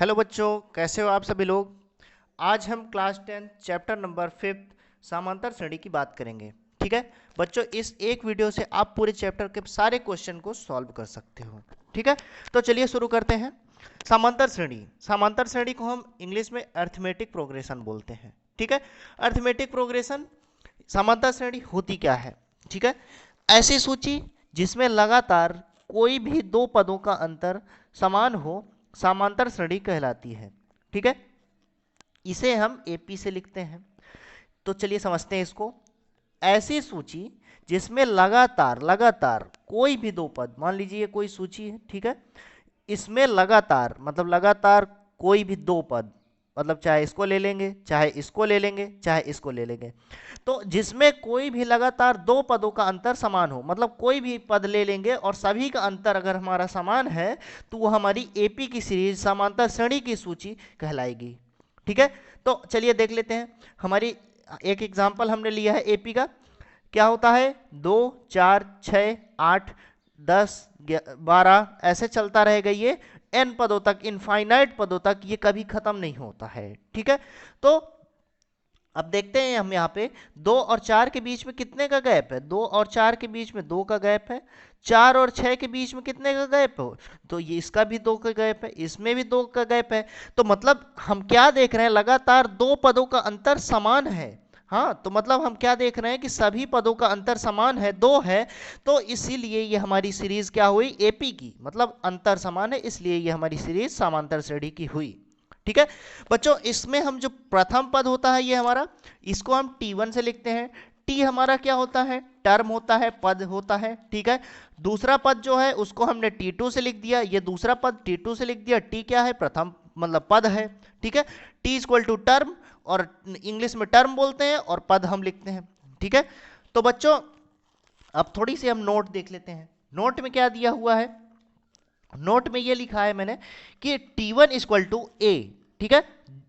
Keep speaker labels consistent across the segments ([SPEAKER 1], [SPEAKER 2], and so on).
[SPEAKER 1] Hello बच्चों, कैसे हो आप सभी लोग। आज हम क्लास 10 चैप्टर नंबर 5 समांतर श्रेणी की बात करेंगे। ठीक है बच्चों, इस एक वीडियो से आप पूरे चैप्टर के सारे क्वेश्चन को सॉल्व कर सकते हो। ठीक है, तो चलिए शुरू करते हैं। समांतर श्रेणी को हम इंग्लिश में अरिथमेटिक प्रोग्रेशन बोलते हैं। ठीक है, अरिथमेटिक प्रोग्रेशन समांतर श्रेणी होती क्या है। ठीक है, ऐसी सूची जिसमें लगातार कोई भी दो पदों का अंतर समान हो समांतर श्रेणी कहलाती है। ठीक है, इसे हम एपी से लिखते हैं। तो चलिए समझते हैं इसको। ऐसी सूची जिसमें लगातार लगातार कोई भी दो पद, मान लीजिए कोई सूची है, ठीक है, इसमें लगातार मतलब लगातार कोई भी दो पद, मतलब चाहे इसको ले लेंगे, चाहे इसको ले लेंगे, चाहे इसको ले लेंगे, तो जिसमें कोई भी लगातार दो पदों का अंतर समान हो, मतलब कोई भी पद ले लेंगे और सभी का अंतर अगर हमारा समान है तो वो हमारी एपी की सीरीज समांतर श्रेणी की सूची कहलाएगी। ठीक है, तो चलिए देख लेते हैं। हमारी एक एग्जांपल हमने लिया है एपी का। क्या होता है, 2 4 6 8 10 12 ऐसे चलता रहेगा ये एन पदों तक, इनफाइनाइट पदों तक, ये कभी खत्म नहीं होता है। ठीक है, तो अब देखते हैं हम यहाँ पे 2 और 4 के बीच में कितने का गैप है। 2 और 4 के बीच में 2 का गैप है। 4 और 6 के बीच में कितने का गैप हो, तो ये इसका भी 2 का गैप है, इसमें भी 2 का गैप है। तो मतलब हम क्या देख रहे हैं, लगातार दो पदों का अंतर समान है। हाँ, तो मतलब हम क्या देख रहे हैं कि सभी पदों का अंतर समान है, 2 है, तो इसीलिए ये हमारी सीरीज क्या हुई, एपी की, मतलब अंतर समान है, इसलिए ये हमारी सीरीज समांतर श्रेणी की हुई। ठीक है बच्चों, इसमें हम जो प्रथम पद होता है ये हमारा, इसको हम T1 से लिखते हैं। टी हमारा क्या होता है, टर्म होता है, पद होता है। ठीक है, दूसरा पद जो है उसको हमने T2 से लिख दिया, ये दूसरा पद T2 से लिख दिया। टी क्या है, प्रथम मतलब पद है। ठीक है, टी इक्वल टू टर्म, और इंग्लिश में टर्म बोलते हैं, और पद हम लिखते हैं। ठीक है, तो बच्चों अब थोड़ी सी हम नोट देख लेते हैं। नोट में क्या दिया हुआ है, नोट में ये लिखा है मैंने कि T1 इक्वल टू ए। ठीक है,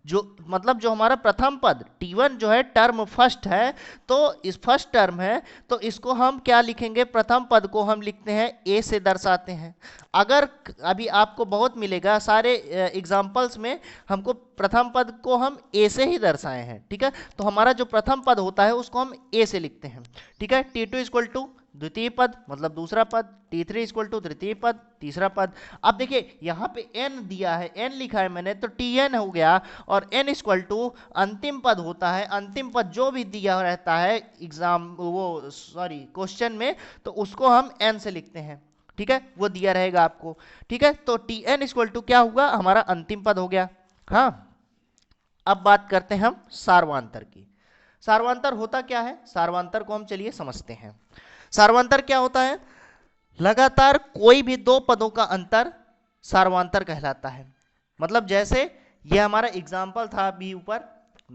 [SPEAKER 1] जो मतलब जो हमारा प्रथम पद T1 जो है टर्म फर्स्ट है, तो इस फर्स्ट टर्म है, तो इसको हम क्या लिखेंगे, प्रथम पद को हम लिखते हैं ए से दर्शाते हैं। अगर अभी आपको बहुत मिलेगा सारे एग्जाम्पल्स में, हमको प्रथम पद को हम ए से ही दर्शाए हैं। ठीक है, तो हमारा जो प्रथम पद होता है उसको हम ए से लिखते हैं। ठीक है, T2 इक्वल टू द्वितीय पद मतलब दूसरा पद, T3 इक्वल टू तृतीय पद तीसरा पद। अब देखिए यहाँ पे n दिया है, n लिखा है मैंने, तो Tn हो गया, और n इक्वल टू अंतिम पद होता है। अंतिम पद जो भी दिया रहता है एग्जाम वो सॉरी क्वेश्चन में, तो उसको हम n से लिखते हैं। ठीक है, वो दिया रहेगा आपको। ठीक है, तो Tn इक्वल टू क्या हुआ, हमारा अंतिम पद हो गया। हाँ, अब बात करते हैं हम सार्वांतर की। सार्वांतर होता क्या है, सार्वांतर को हम चलिए समझते हैं। सार्वांतर क्या होता है, लगातार कोई भी दो पदों का अंतर सार्वांतर कहलाता है। मतलब जैसे ये हमारा एग्जाम्पल था अभी ऊपर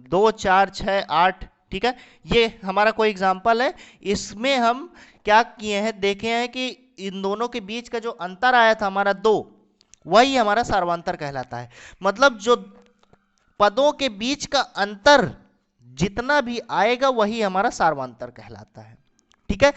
[SPEAKER 1] 2 4 6 8। ठीक है, ये हमारा कोई एग्जाम्पल है, इसमें हम क्या किए हैं, देखे हैं कि इन दोनों के बीच का जो अंतर आया था हमारा 2, वही हमारा सार्वांतर कहलाता है। मतलब जो पदों के बीच का अंतर जितना भी आएगा वही हमारा सार्वांतर कहलाता है। ठीक है,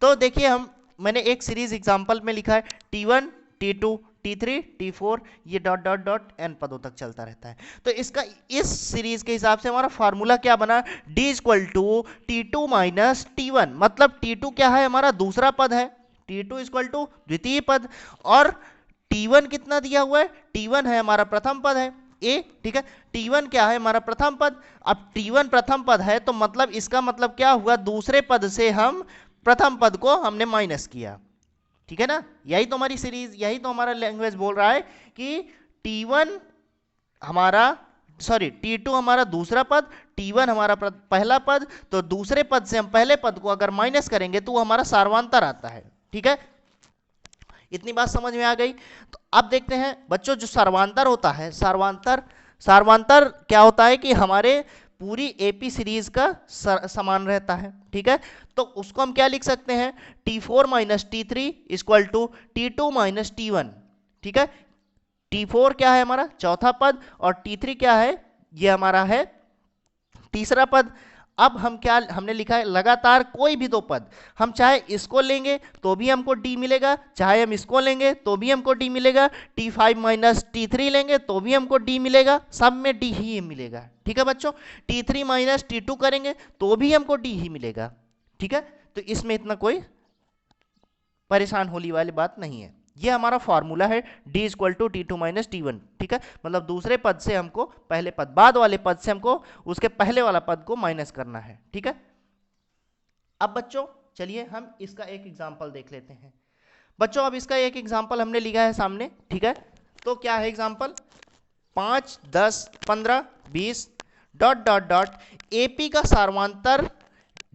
[SPEAKER 1] तो देखिए मैंने एक सीरीज एग्जांपल में लिखा है T1 T2 T3 T4, ये डॉट डॉट डॉट n पदों तक चलता रहता है। तो इसका इस सीरीज के हिसाब से हमारा फार्मूला क्या बना, D equal to T2 minus T1, मतलब T2 क्या है, हमारा दूसरा पद है, T2 इक्वल टू द्वितीय पद, और T1 कितना दिया हुआ है, T1 है हमारा प्रथम पद है ए। ठीक है, T1 क्या है, हमारा प्रथम पद। अब T1 प्रथम पद है, तो मतलब इसका मतलब क्या हुआ, दूसरे पद से हम प्रथम पद को हमने माइनस किया। ठीक है ना, यही तो हमारी सीरीज, यही तो हमारा लैंग्वेज बोल रहा है कि T1 हमारा T2 हमारा दूसरा पद, T1 हमारा पहला पद, तो दूसरे पद से हम पहले पद को अगर माइनस करेंगे तो वो हमारा सार्वांतर आता है। ठीक है, इतनी बात समझ में आ गई। तो अब देखते हैं बच्चों, जो सार्वांतर होता है, सार्वांतर क्या होता है कि हमारे पूरी एपी सीरीज का समान रहता है। ठीक है, तो उसको हम क्या लिख सकते हैं, T4 minus T3 equal to T2 minus T1। ठीक है, T4 क्या है हमारा चौथा पद, और T3 क्या है, ये हमारा है तीसरा पद। अब हम क्या हमने लिखा है, लगातार कोई भी दो पद, हम चाहे इसको लेंगे तो भी हमको डी मिलेगा, चाहे हम इसको लेंगे तो भी हमको डी मिलेगा, T5 माइनस T3 लेंगे तो भी हमको डी मिलेगा, सब में डी ही मिलेगा। ठीक है बच्चों, T3 माइनस T2 करेंगे तो भी हमको डी ही मिलेगा। ठीक है, तो इसमें इतना कोई परेशान होने वाली बात नहीं है। ये हमारा फॉर्मूला है d equal to T2 minus T1। ठीक है, मतलब दूसरे पद से हमको पहले पद, बाद वाले पद से हमको उसके पहले वाला पद को माइनस करना है। ठीक है, अब बच्चों चलिए हम इसका एक एग्जांपल देख लेते हैं। बच्चों अब इसका एक एग्जांपल हमने लिखा है सामने। ठीक है, तो क्या है example, 5, 10, 15, 20 dot dot dot AP का सार्वंतर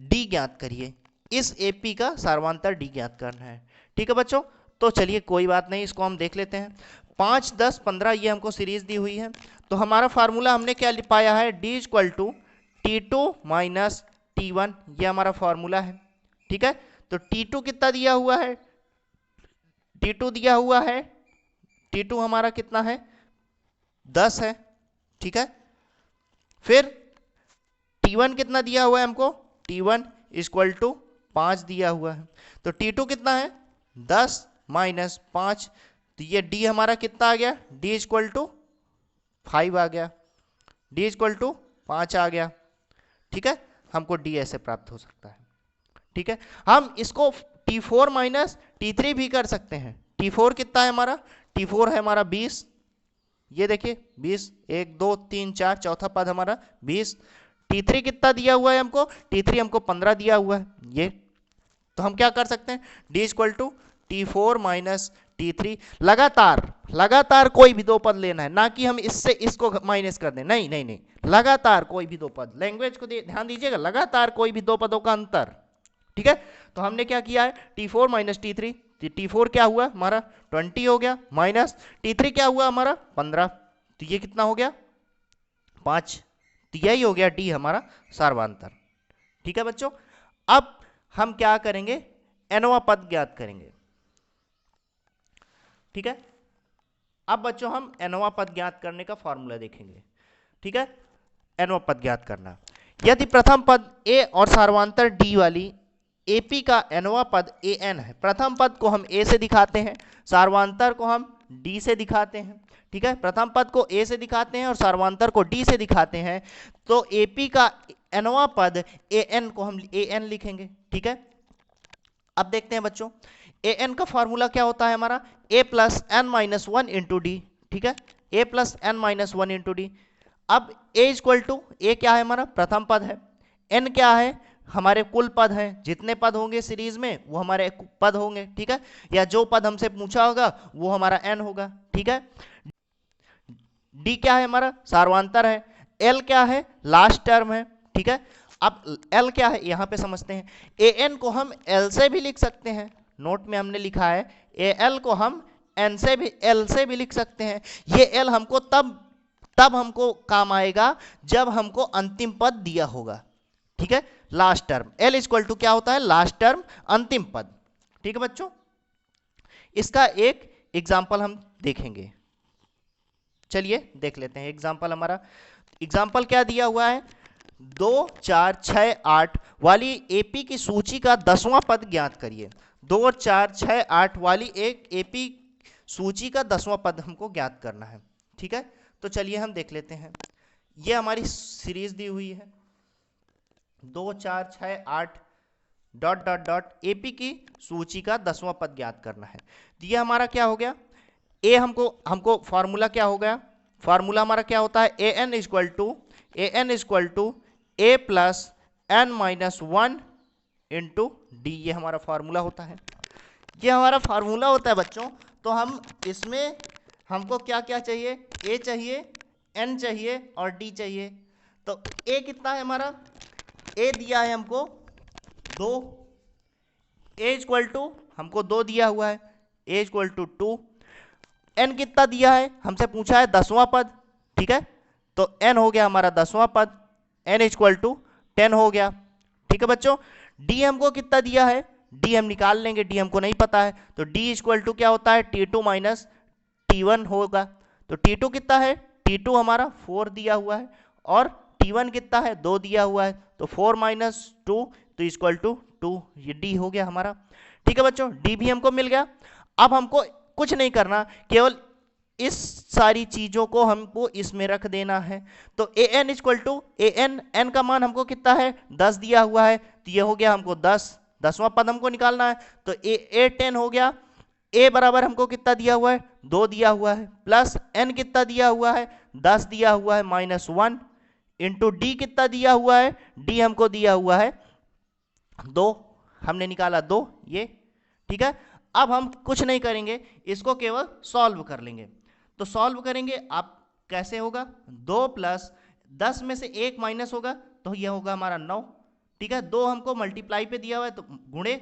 [SPEAKER 1] डी ज्ञात करिए। इस एपी का सार्वंतर डी ज्ञात करना है। ठीक है बच्चों, तो चलिए कोई बात नहीं, इसको हम देख लेते हैं। 5, 10, 15 ये हमको सीरीज दी हुई है, तो हमारा फार्मूला हमने क्या पाया है, D equal to T2 minus T1, ये हमारा फार्मूला है। ठीक है, तो T2 कितना दिया हुआ है, T2 दिया हुआ है, T2 हमारा कितना है, 10 है। ठीक है, फिर T1 कितना दिया हुआ है हमको, T1 इक्वल टू 5 दिया हुआ है, तो T2 कितना है, 10 माइनस 5, तो ये D हमारा कितना आ गया, D इक्वल टू 5 आ गया, D इक्वल टू 5 आ गया। ठीक है, हमको D ऐसे प्राप्त हो सकता है। ठीक है, हम इसको T4 माइनस T3 भी कर सकते हैं। T4 कितना है हमारा, T4 है हमारा 20, ये देखिए 20, 1 2 3 4, चौथा पद हमारा 20। T3 कितना दिया हुआ है हमको, T3 हमको 15 दिया हुआ है ये, तो हम क्या कर सकते हैं, D equal to T4 minus T3। लगातार कोई भी दो पद लेना है, ना कि हम इससे इसको माइनस कर दें, नहीं नहीं नहीं, लगातार कोई भी दो पद, लैंग्वेज को ध्यान दीजिएगा, लगातार कोई भी दो पदों का अंतर। ठीक है, तो हमने क्या किया है, T4 माइनस T3, T4 क्या हुआ हमारा 20 हो गया, माइनस T3 क्या हुआ हमारा 15, तो ये कितना हो गया 5, तो यही हो गया D हमारा सार्वंतर। ठीक है बच्चों, अब हम क्या करेंगे, nवां पद ज्ञात करेंगे। ठीक है, अब बच्चों हम nवां पद ज्ञात करने का फॉर्मूला देखेंगे। ठीक है, nवां पद ज्ञात करना, यदि प्रथम पद a और सार्वंतर d वाली AP का nवां पद an है, प्रथम पद को हम a से दिखाते हैं, सार्वंतर को हम d से दिखाते हैं। ठीक है, प्रथम पद को a से दिखाते हैं और सार्वंतर को d से दिखाते हैं, तो AP का nवां पद an को हम an लिखेंगे। ठीक है, अब देखते हैं बच्चों, an का फॉर्मूला क्या होता है हमारा, a plus n minus 1 into D. ठीक है, a plus n minus 1 into D. अब a इक्वल टू, a क्या है हमारा प्रथम पद है, n क्या है हमारे कुल पद हैं, जितने पद होंगे सीरीज में वो हमारे पद होंगे। ठीक है, या जो पद हमसे पूछा होगा वो हमारा n होगा। ठीक है, d क्या है हमारा सार्वंतर है, l क्या है लास्ट टर्म है। ठीक है, अब l क्या है यहां पे समझते हैं, an को हम l से भी लिख सकते हैं, नोट में हमने लिखा है al को हम n से भी l से भी लिख सकते हैं। ये l हमको तब हमको काम आएगा जब हमको अंतिम पद दिया होगा। ठीक है, last term, l equal to क्या होता है, लास्ट टर्म अंतिम पद। ठीक है बच्चों, इसका एक एग्जाम्पल हम देखेंगे, चलिए देख लेते हैं एग्जाम्पल। हमारा एग्जाम्पल क्या दिया हुआ है, 2, 4, 6, 8 वाली एपी की सूची का 10वां पद ज्ञात करिए। 2, 4, 6, 8 वाली एक एपी सूची का 10वां पद हमको ज्ञात करना है। ठीक है, तो चलिए हम देख लेते हैं, ये हमारी सीरीज दी हुई है 2, 4, 6, 8 डॉट डॉट डॉट एपी की सूची का 10वां पद ज्ञात करना है। तो ये हमारा क्या हो गया, ए हमको फार्मूला क्या हो गया, फार्मूला हमारा क्या होता है, a n equal to a plus n minus 1 into D, ये हमारा फार्मूला होता है। ये हमारा फार्मूला होता है बच्चों, तो हम इसमें हमको क्या क्या चाहिए, ए चाहिए, एन चाहिए और डी चाहिए। तो ए कितना है हमारा, ए दिया है हमको 2, ए इक्वल टू हमको 2 दिया हुआ है, ए इक्वल टू 2। एन कितना दिया है, हमसे पूछा है 10वां पद। ठीक है, तो एन हो गया हमारा 10वां पद, एन इक्वल टू 10 हो गया। ठीक है बच्चों, डी हमको कितना दिया है, डी हम निकाल लेंगे, डी हमको नहीं पता है, तो डी इक्वल टू क्या होता है, T2 माइनस T1 होगा। तो T2 कितना है, T2 हमारा 4 दिया हुआ है और D1 कितना है 2 दिया हुआ है, तो 4 माइनस 2 तो इक्वल टू 2, ये D हो गया हमारा। ठीक है बच्चों, D भी हमको मिल गया। अब हमको कुछ नहीं करना, केवल इस सारी चीजों को हमको इसमें रख देना है। तो an इक्वल टू n का मान हमको कितना है 10 दिया हुआ है, तो ये हो गया हमको 10वां पद हमको निकालना है, तो a10 हो गया। a बराबर हमको कितना दिया हुआ है 2 दिया हुआ है, प्लस n कितना दिया हुआ है 10 दिया हुआ है, माइनस 1 इंटू डी कितना दिया हुआ है, d हमको दिया हुआ है 2, हमने निकाला 2 ये। ठीक है, अब हम कुछ नहीं करेंगे, इसको केवल सॉल्व कर लेंगे। तो सॉल्व करेंगे आप कैसे होगा, 2 प्लस 10 में से 1 माइनस होगा तो यह होगा हमारा 9। ठीक है, 2 हमको मल्टीप्लाई पे दिया हुआ है तो गुणे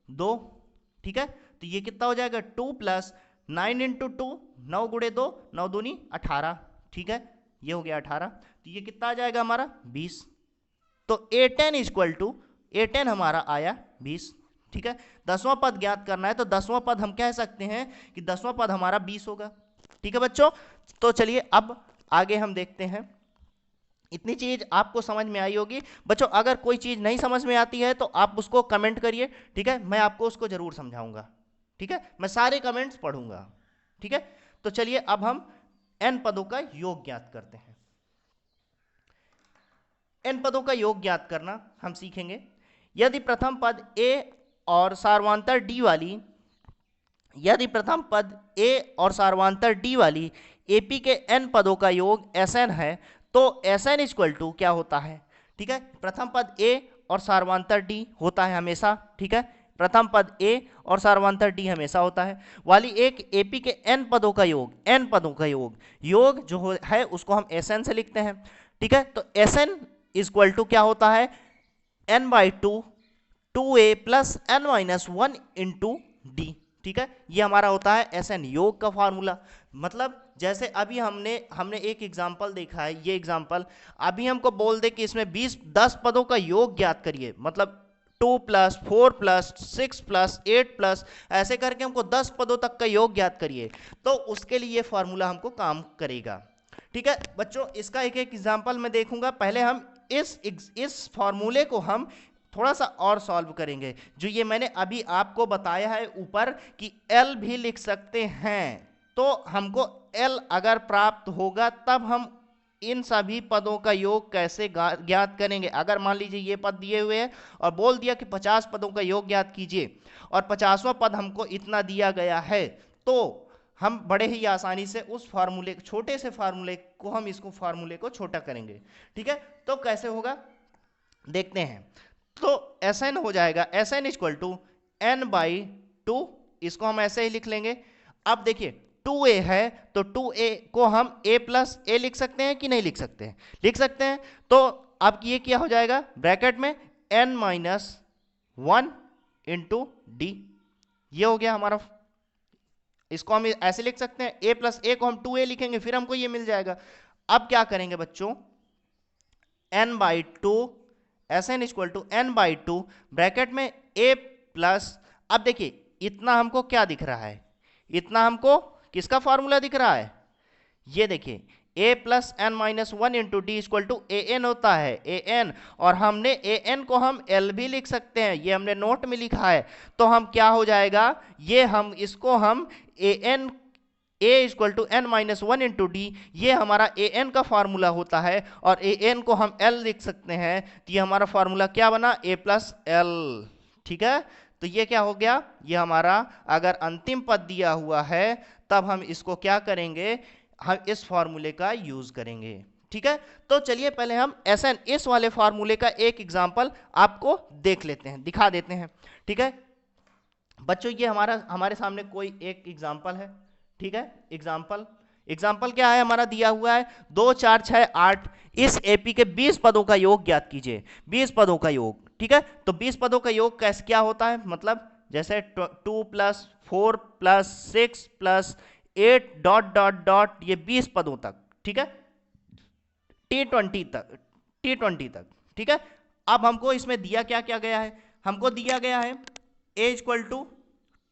[SPEAKER 1] 2। ठीक है, तो ये कितना हो जाएगा 2 प्लस 9 इंटू 2, 9 गुणे 2, 9 दूनी 18। ठीक है, ये हो गया 18, तो ये कितना आ जाएगा हमारा 20। तो a10 इक्वल टू a10 हमारा आया 20। ठीक है, 10वां पद ज्ञात करना है, तो 10वां पद हम कह सकते हैं कि 10वां पद हमारा 20 होगा। ठीक है बच्चों, तो चलिए अब आगे हम देखते हैं। इतनी चीज आपको समझ में आई होगी बच्चों। अगर कोई चीज नहीं समझ में आती है तो आप उसको कमेंट करिए। ठीक है, मैं आपको उसको जरूर समझाऊंगा। ठीक है, मैं सारे कमेंट्स पढ़ूंगा। ठीक है, तो चलिए अब हम n पदों का योग ज्ञात करते हैं। n पदों का योग ज्ञात करना हम सीखेंगे। यदि प्रथम पद a और सार्वधातुक d वाली यदि प्रथम पद a और सार्वधातुक d वाली AP के n पदों का योग Sn है, तो Sn इक्वल टू क्या होता है। ठीक है, प्रथम पद a और सार्वधातुक d होता है हमेशा। ठीक है, प्रथम पद a और सार्वधातुक d हमेशा होता है वाली एक AP के n पदों का योग, n पदों का योग जो है उसको हम Sn से लिखते हैं। ठीक है, तो Sn इक्वल टू क्या होता है n/2 2a plus n minus 1 into D. ठीक है, ये हमारा होता है Sn योग का फार्मूला। मतलब जैसे अभी हमने एक एग्जांपल देखा है, ये एग्जांपल अभी हमको बोल दे कि इसमें 10 पदों का योग ज्ञात करिए, मतलब 2 प्लस 4 प्लस 6 प्लस 8 प्लस ऐसे करके हमको 10 पदों तक का योग ज्ञात करिए, तो उसके लिए ये फार्मूला हमको काम करेगा। ठीक है बच्चों, इसका एक एक एग्जांपल मैं देखूंगा। पहले हम इस फार्मूले को हम थोड़ा सा और सॉल्व करेंगे। जो ये मैंने अभी आपको बताया है ऊपर कि L भी लिख सकते हैं, तो हमको L अगर प्राप्त होगा तब हम इन सभी पदों का योग कैसे ज्ञात करेंगे। अगर मान लीजिए ये पद दिए हुए हैं और बोल दिया कि 50 पदों का योग ज्ञात कीजिए और 50वां पद हमको इतना दिया गया है, तो हम बड़े ही आसानी से उस फार्मूले छोटे से फार्मूले को हम इसको फार्मूले को छोटा करेंगे। ठीक है, तो कैसे होगा देखते हैं। तो Sn हो जाएगा Sn इक्वल टू n/2, इसको हम ऐसे ही लिख लेंगे। अब देखिए 2a है तो 2a को हम a प्लस a लिख सकते हैं कि नहीं लिख सकते हैं, लिख सकते हैं। तो अब ये क्या हो जाएगा ब्रैकेट में n माइनस 1 इंटू डी, ये हो गया हमारा। इसको हम ऐसे लिख सकते हैं, a प्लस a को हम 2a लिखेंगे, फिर हमको ये मिल जाएगा। अब क्या करेंगे बच्चों, n/2 Sn equal to n/2 bracket में a प्लस, अब देखिए इतना हमको क्या दिख रहा है, इतना हमको किसका फॉर्मूला दिख रहा है, ये देखिए a plus n minus 1 into D equal to an होता है an, और हमने an को हम l भी लिख सकते हैं, ये हमने नोट में लिखा है। तो हम क्या हो जाएगा, ये हम इसको हम an a equal to n minus 1 into D, ये हमारा an का फार्मूला होता है और an को हम l लिख सकते हैं, तो ये हमारा फार्मूला क्या बना a प्लस l। ठीक है, तो ये क्या हो गया, ये हमारा अगर अंतिम पद दिया हुआ है तब हम इसको क्या करेंगे, हम इस फार्मूले का यूज करेंगे। ठीक है, तो चलिए पहले हम Sn इस वाले फार्मूले का एक एग्जांपल आपको देख लेते हैं, दिखा देते हैं। ठीक है बच्चों, ये हमारे सामने कोई एक एग्जांपल है। ठीक है, एग्जाम्पल क्या है, हमारा दिया हुआ है 2 4 6 8, इस AP के 20 पदों का योग ज्ञात कीजिए, 20 पदों का योग। ठीक है, तो 20 पदों का योग कैसे क्या होता है, मतलब जैसे 2 plus 4 plus 6 plus 8 dot dot dot, ये 20 पदों तक। ठीक है, T20 तक। ठीक है, अब हमको इसमें दिया क्या क्या गया है, हमको दिया गया है a इक्वल टू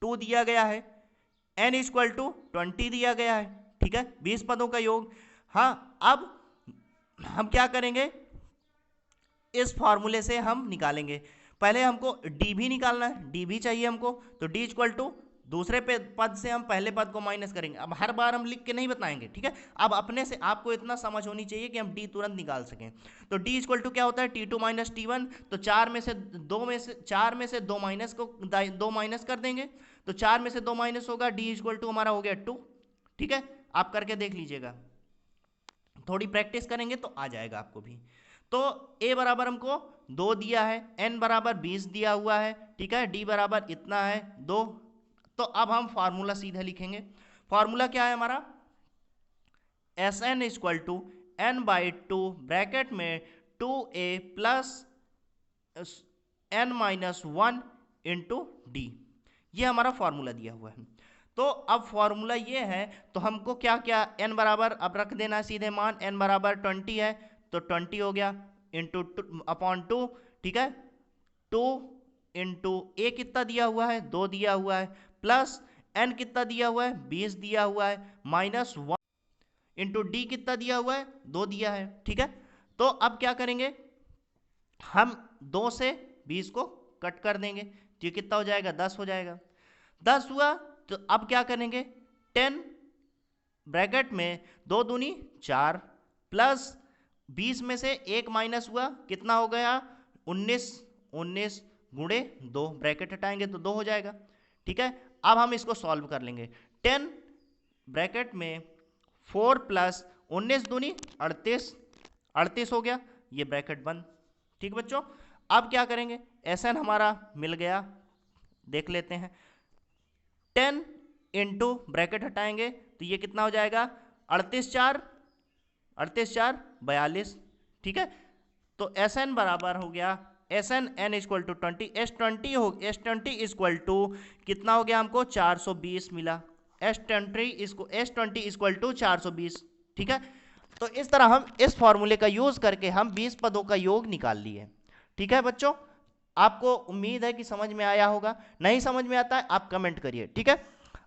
[SPEAKER 1] 2 दिया गया है, n इक्वल टू 20 दिया गया है। ठीक है, 20 पदों का योग। हाँ, अब हम क्या करेंगे, इस फॉर्मूले से हम निकालेंगे। पहले हमको डी भी निकालना है, डी भी चाहिए हमको, तो डी इक्वल टू दूसरे पे पद से हम पहले पद को माइनस करेंगे। अब हर बार हम लिख के नहीं बताएंगे, ठीक है। अब अपने से आपको इतना समझ होनी चाहिए कि हम डी तुरंत निकाल सकें। तो डी इक्वल टू क्या होता है, T two minus T one. तो चार में से दो माइनस को दो माइनस कर देंगे, तो चार में से दो माइनस होगा, डी इक्वल टू हमारा हो गया 2, ठीक है। आप करके देख लीजिएगा, थोड़ी प्रैक्टिस करेंगे तो आ जाएगा आपको भी। तो a बराबर हमको 2 दिया है, n बराबर 20 दिया हुआ है, ठीक है, d बराबर इतना है 2। तो अब हम फार्मूला सीधे लिखेंगे। फार्मूला क्या है हमारा, S N equal to N by two bracket में 2a plus n minus 1 into D, ये हमारा फार्मूला दिया हुआ है। तो अब फॉर्मूला ये है, तो हमको क्या क्या n बराबर अब रख देना सीधे मान, n बराबर 20 है तो 20 हो गया इंटू अपॉन 2, ठीक है। 2 इंटू ए कितना दिया हुआ है, 2 दिया हुआ है, प्लस n कितना दिया हुआ है, 20 दिया हुआ है, माइनस 1 इंटू डी कितना दिया हुआ है, 2 दिया है, ठीक है। तो अब क्या करेंगे, हम 2 से 20 को कट कर देंगे, तो ये कितना हो जाएगा, 10 हो जाएगा। 10 हुआ तो अब क्या करेंगे, 10 ब्रैकेट में 2 दूनी 4 प्लस 20 में से 1 माइनस हुआ, कितना हो गया, 19 गुणे 2, ब्रैकेट हटाएंगे तो 2 हो जाएगा, ठीक है। अब हम इसको सॉल्व कर लेंगे। 10 ब्रैकेट में 4 प्लस 19 दूनी 38 हो गया, ये ब्रैकेट बंद, ठीक बच्चों। अब क्या करेंगे, एसएन हमारा मिल गया, देख लेते हैं। 10 इंटू ब्रैकेट हटाएंगे तो ये कितना हो जाएगा, 38 4 42, ठीक है। तो एस एन बराबर हो गया, S N N equal to 20, S20 equal to कितना हो गया हमको, 420 मिला। S20 इक्वल टू 420, ठीक है। तो इस तरह हम इस फॉर्मूले का यूज करके हम 20 पदों का योग निकाल लिए, ठीक है बच्चों। आपको उम्मीद है कि समझ में आया होगा, नहीं समझ में आता है आप कमेंट करिए, ठीक है।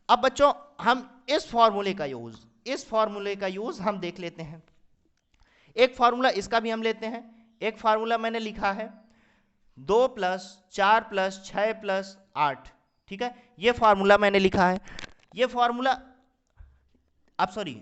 [SPEAKER 1] अब बच्चों हम इस फॉर्मूले का यूज हम देख लेते हैं। एक फार्मूला इसका भी हम लेते हैं। एक फार्मूला मैंने लिखा है 2 प्लस 4 प्लस 6 प्लस 8, ठीक है, ये फार्मूला मैंने लिखा है। ये फार्मूला आप सॉरी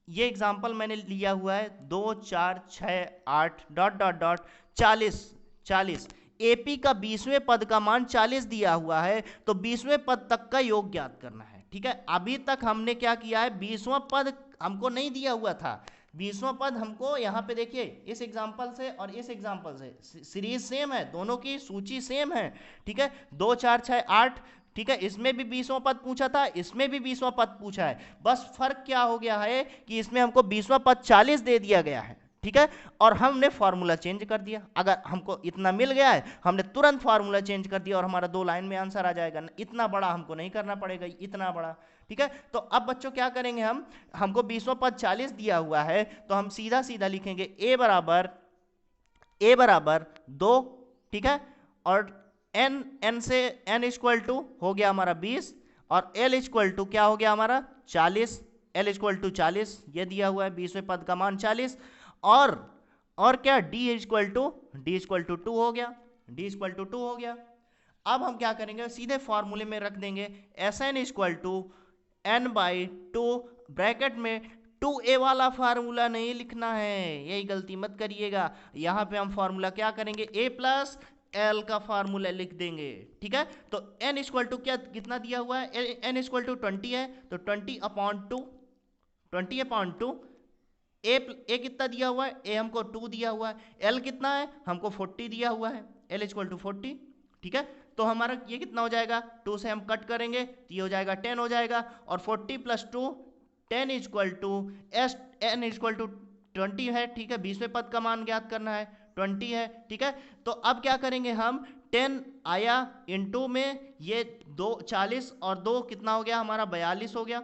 [SPEAKER 1] ये एग्जांपल मैंने लिया हुआ है 2 4 6 8 डॉट डॉट डॉट 40। एपी का 20वें पद का मान 40 दिया हुआ है, तो 20वें पद तक का योग ज्ञात करना है, ठीक है। अभी तक हमने क्या किया है, 20वां पद हमको नहीं दिया हुआ था, 20वां पद हमको यहाँ पे देखिए, इस एग्जाम्पल से और इस एग्जाम्पल से सीरीज सेम है, दोनों की सूची सेम है, ठीक है। 2 4 6 8, ठीक है, इसमें भी 20वां पद पूछा था, इसमें भी 20वां पद पूछा है, बस फर्क क्या हो गया है कि इसमें हमको 20वां पद 40 दे दिया गया है, ठीक है, और हमने फार्मूला चेंज कर दिया। अगर हमको इतना मिल गया है, हमने तुरंत फार्मूला चेंज कर दिया और हमारा 2 लाइन में आंसर आ जाएगा, इतना बड़ा हमको नहीं करना पड़ेगा, इतना बड़ा, ठीक है। तो अब बच्चों क्या करेंगे, हमको 20वां पद 40 दिया हुआ है, तो हम सीधा सीधा लिखेंगे a बराबर 2, ठीक है, और n से n इक्वल टू हो गया हमारा 20, और l इक्वल टू क्या हो गया हमारा 40, l इक्वल टू 40, ये दिया हुआ है 20वें पद का मान 40, और क्या d इक्वल टू 2 हो गया, d इक्वल टू 2 हो गया। अब हम क्या करेंगे, सीधे फॉर्मूले में रख देंगे Sn equal to n by 2 bracket में 2a वाला फार्मूला नहीं लिखना है, यही गलती मत करिएगा। यहाँ पे हम फार्मूला क्या करेंगे, a प्लस l का फार्मूला लिख देंगे, ठीक है। तो n इक्वल टू क्या कितना दिया हुआ है, n इक्वल टू 20 है, तो 20 अपॉन 2 ए कितना दिया हुआ है, ए हमको 2 दिया हुआ है, एल कितना है, हमको 40 दिया हुआ है, एल इक्वल टू 40, ठीक है। तो हमारा ये कितना हो जाएगा, 2 से हम कट करेंगे तो ये हो जाएगा 10 हो जाएगा, और 40 plus 2 10 equal to N equal to 20 है, ठीक है, 20वें पद का मान ज्ञात करना है, 20 है, ठीक है। तो अब क्या करेंगे, हम 10 आया इनटू में ये 2 40 और 2 कितना हो गया हमारा 42 हो गया,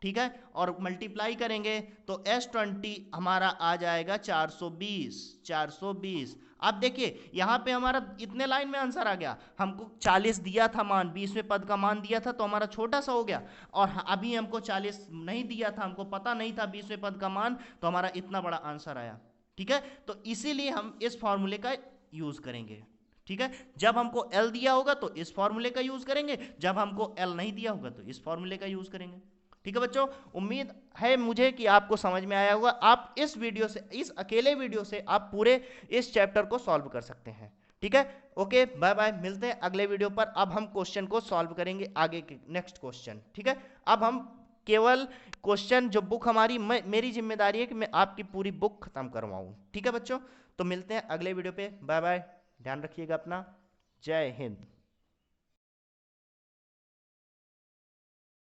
[SPEAKER 1] ठीक है, और मल्टीप्लाई करेंगे तो S20 हमारा आ जाएगा 420। अब देखिए यहाँ पे हमारा इतने लाइन में आंसर आ गया, हमको 40 दिया था मान, 20वें पद का मान दिया था तो हमारा छोटा सा हो गया, और अभी हमको 40 नहीं दिया था, हमको पता नहीं था 20वें पद का मान, तो हमारा इतना बड़ा आंसर आया, ठीक है। तो इसीलिए हम इस फॉर्मूले का यूज करेंगे। ठीक है, जब हमको L दिया होगा तो इस फॉर्मूले का यूज करेंगे, जब हमको L नहीं दिया होगा तो इस फॉर्मूले का यूज करेंगे। ठीक है बच्चों, उम्मीद है मुझे कि आपको समझ में आया होगा। आप इस वीडियो से, इस अकेले वीडियो से आप पूरे इस चैप्टर को सॉल्व कर सकते हैं। ठीक है, ओके बाय बाय, मिलते हैं अगले वीडियो पर। अब हम क्वेश्चन को सॉल्व करेंगे, आगे के नेक्स्ट क्वेश्चन। ठीक है, अब हम केवल क्वेश्चन जो बुक हमारी, मेरी जिम्मेदारी है कि मैं आपकी पूरी बुक खत्म करवाऊं। ठीक है बच्चों, तो मिलते हैं अगले वीडियो पे, बाय बाय, ध्यान रखिएगा अपना, जय हिंद।